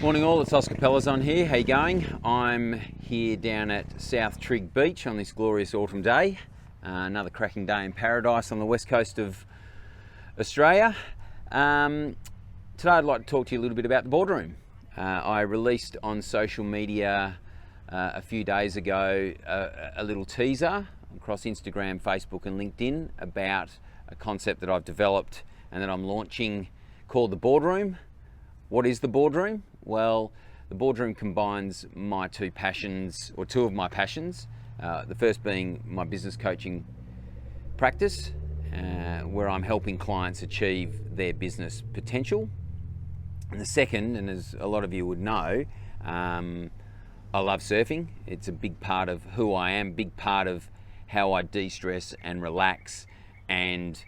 Morning all, it's Oscar Pelazon here. How you going? I'm here down at South Trigg Beach on this glorious autumn day. Another cracking day in paradise on the west coast of Australia. Today I'd like to talk to you a little bit about the boardroom. I released on social media a few days ago a little teaser across Instagram, Facebook and LinkedIn about a concept that I've developed and that I'm launching called the boardroom. What is the boardroom? Well, the boardroom combines my two of my passions. The first being my business coaching practice, where I'm helping clients achieve their business potential. And the second, and as a lot of you would know, I love surfing. It's a big part of who I am, big part of how I de-stress and relax and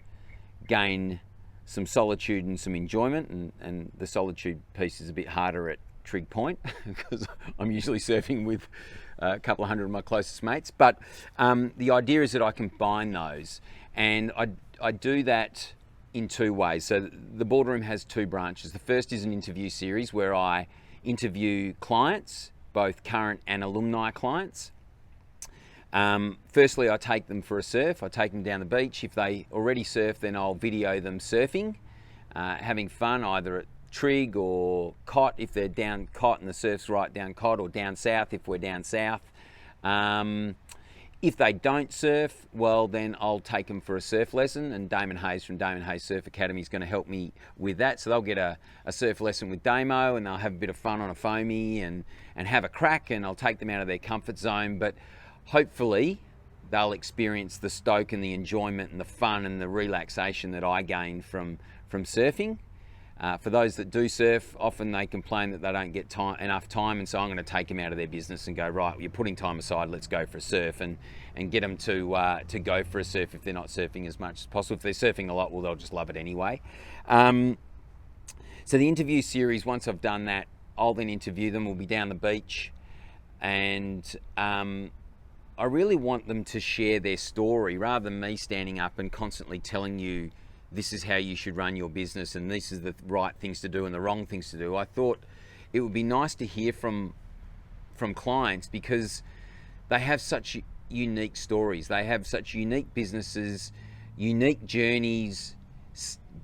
gain some solitude and some enjoyment, and the solitude piece is a bit harder at Trigg Point because I'm usually surfing with a couple of hundred of my closest mates. But the idea is that I combine those, and I do that in two ways. So the boardroom has two branches. The first is an interview series where I interview clients, both current and alumni clients. Firstly, I take them for a surf. I take them down the beach. If they already surf, then I'll video them surfing, having fun either at Trigg or Cot if they're down Cot and the surf's right down Cot, or down south if we're down south. If they don't surf, well, then I'll take them for a surf lesson, and Damon Hayes from Damon Hayes Surf Academy is going to help me with that. So they'll get a surf lesson with Damo, and they'll have a bit of fun on a foamy and have a crack, and I'll take them out of their comfort zone. But hopefully they'll experience the stoke and the enjoyment and the fun and the relaxation that I gain from surfing. For those that do surf, often they complain that they don't get enough time, and so I'm going to take them out of their business and go, right, you're putting time aside, let's go for a surf, and get them to go for a surf if they're not surfing as much as possible. If they're surfing a lot, well, they'll just love it anyway. So the interview series, once I've done that, I'll then interview them. We'll be down the beach, and I really want them to share their story rather than me standing up and constantly telling you this is how you should run your business and this is the right things to do and the wrong things to do. I thought it would be nice to hear from clients because they have such unique stories. They have such unique businesses, unique journeys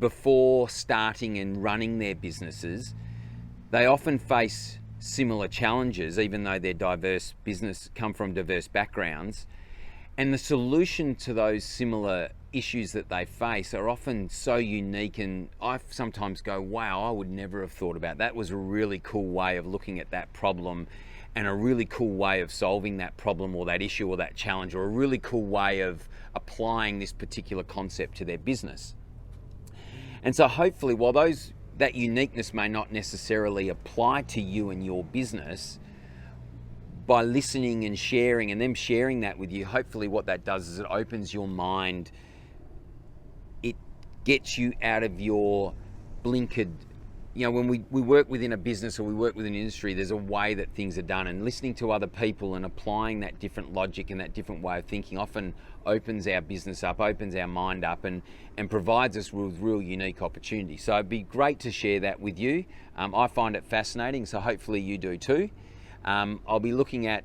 before starting and running their businesses. They often face similar challenges, even though they're come from diverse backgrounds. And the solution to those similar issues that they face are often so unique, and I sometimes go, wow, I would never have thought about that. That was a really cool way of looking at that problem, and a really cool way of solving that problem or that issue or that challenge, or a really cool way of applying this particular concept to their business. And so hopefully, while that uniqueness may not necessarily apply to you and your business, by listening and sharing and them sharing that with you, hopefully what that does is it opens your mind. It gets you out of your blinkered, when we work within a business or we work within an industry, there's a way that things are done, and listening to other people and applying that different logic and that different way of thinking often opens our business up, opens our mind up, and provides us with real unique opportunities. So it'd be great to share that with you. I find it fascinating, so hopefully you do too. I'll be looking at,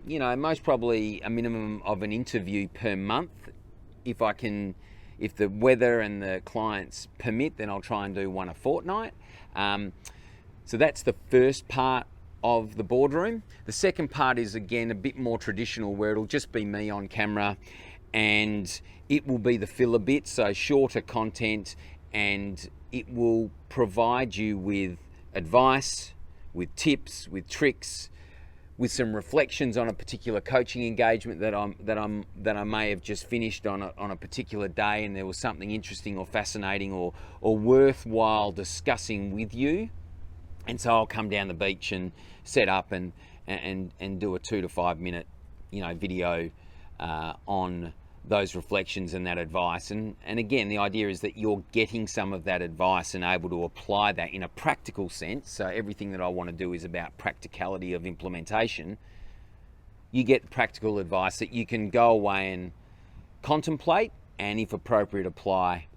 most probably a minimum of an interview per month. If the weather and the clients permit, then I'll try and do one a fortnight. So that's the first part of the boardroom. The second part is, again, a bit more traditional, where it'll just be me on camera, and it will be the filler bit, so shorter content, and it will provide you with advice, with tips, with tricks, with some reflections on a particular coaching engagement that I may have just finished on a particular day, and there was something interesting or fascinating or worthwhile discussing with you. And so I'll come down the beach and set up and do a 2 to 5 minute video on those reflections and that advice. And again, the idea is that you're getting some of that advice and able to apply that in a practical sense. So everything that I want to do is about practicality of implementation. You get practical advice that you can go away and contemplate, and if appropriate, apply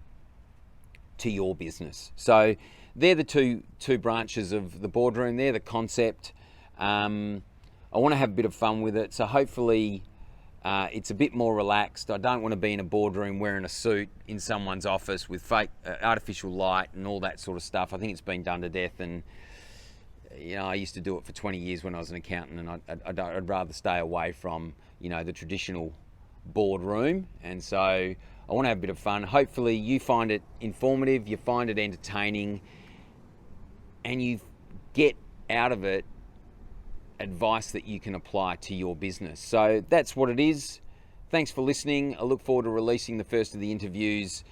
to your business. So they're the two branches of the boardroom. They're the concept. I want to have a bit of fun with it, so hopefully it's a bit more relaxed. I don't want to be in a boardroom wearing a suit in someone's office with fake artificial light and all that sort of stuff. I think it's been done to death, and I used to do it for 20 years when I was an accountant, and I'd rather stay away from the traditional boardroom. And so I want to have a bit of fun. Hopefully you find it informative, you find it entertaining, and you get out of it advice that you can apply to your business. So that's what it is. Thanks for listening. I look forward to releasing the first of the interviews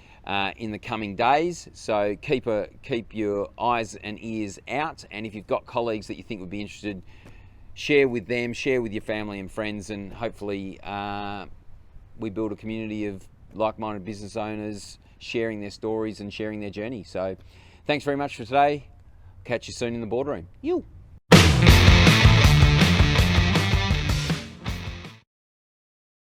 in the coming days. So keep your eyes and ears out. And if you've got colleagues that you think would be interested, share with them, share with your family and friends, and hopefully we build a community of like-minded business owners sharing their stories and sharing their journey. So thanks very much for today. Catch you soon in the boardroom. You.